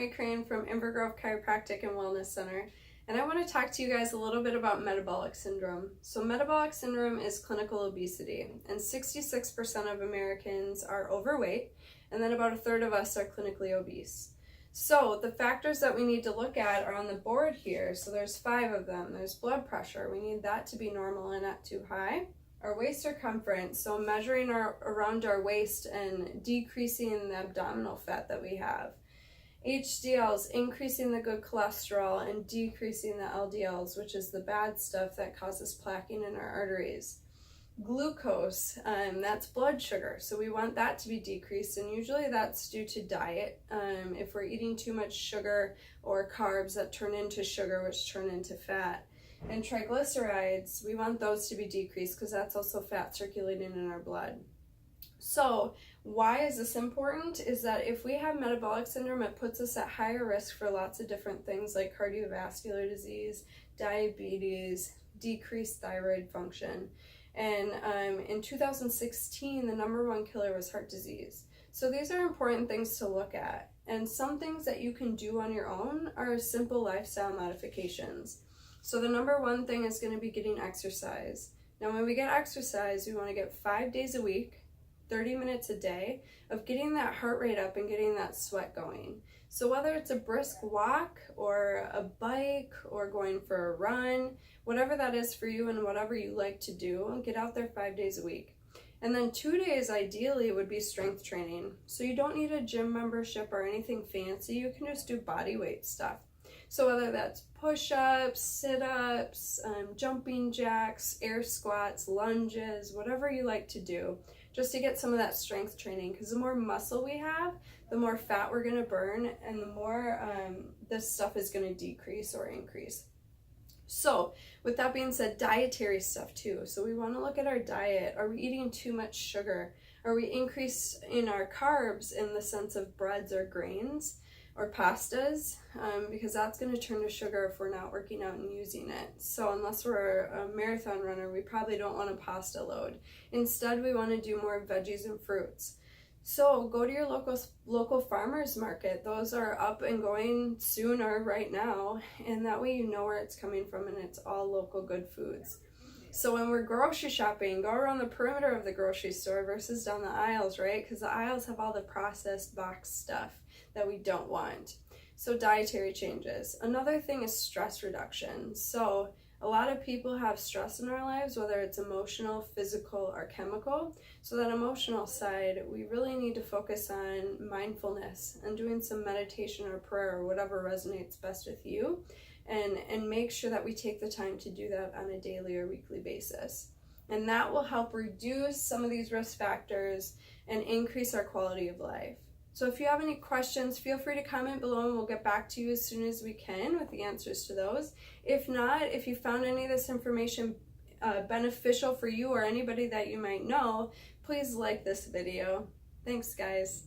Crane from Inver Chiropractic and Wellness Center, and I want to talk to you guys a little bit about metabolic syndrome. So metabolic syndrome is clinical obesity, and 66% of Americans are overweight, and then about a third of us are clinically obese. So the factors that we need to look at are on the board here. So there's 5 of them. There's blood pressure. We need that to be normal and not too high. Our waist circumference, so measuring around our waist and decreasing the abdominal fat that we have. HDLs, increasing the good cholesterol and decreasing the LDLs, which is the bad stuff that causes plaquing in our arteries. Glucose, that's blood sugar, so we want that to be decreased, and usually that's due to diet. If we're eating too much sugar or carbs that turn into sugar, which turn into fat. And triglycerides, we want those to be decreased because that's also fat circulating in our blood. So why is this important? Is that if we have metabolic syndrome, it puts us at higher risk for lots of different things like cardiovascular disease, diabetes, decreased thyroid function. And in 2016, the #1 killer was heart disease. So these are important things to look at. And some things that you can do on your own are simple lifestyle modifications. So the #1 thing is going to be getting exercise. Now when we get exercise, we want to get 5 days a week, 30 minutes a day of getting that heart rate up and getting that sweat going. So whether it's a brisk walk or a bike or going for a run, whatever that is for you and whatever you like to do, get out there 5 days a week. And then 2 days ideally would be strength training. So you don't need a gym membership or anything fancy. You can just do body weight stuff. So whether that's push-ups, sit-ups, jumping jacks, air squats, lunges, whatever you like to do, just to get some of that strength training, because the more muscle we have, the more fat we're going to burn, and the more this stuff is going to decrease or increase. So with that being said, dietary stuff too. So we want to look at our diet. Are we eating too much sugar? Are we increased in our carbs in the sense of breads or grains or pastas? Because that's going to turn to sugar if we're not working out and using it. So unless we're a marathon runner, we probably don't want a pasta load. Instead, we want to do more veggies and fruits. So go to your local farmers market. Those are up and going soon or right now, and that way you know where it's coming from and it's all local good foods. So when we're grocery shopping, go around the perimeter of the grocery store versus down the aisles, right? Because the aisles have all the processed boxed stuff that we don't want. So dietary changes. Another thing is stress reduction. So a lot of people have stress in our lives, whether it's emotional, physical, or chemical. So that emotional side, we really need to focus on mindfulness and doing some meditation or prayer or whatever resonates best with you. And make sure that we take the time to do that on a daily or weekly basis. And that will help reduce some of these risk factors and increase our quality of life. So if you have any questions, feel free to comment below and we'll get back to you as soon as we can with the answers to those. If not, if you found any of this information beneficial for you or anybody that you might know, please like this video. Thanks, guys.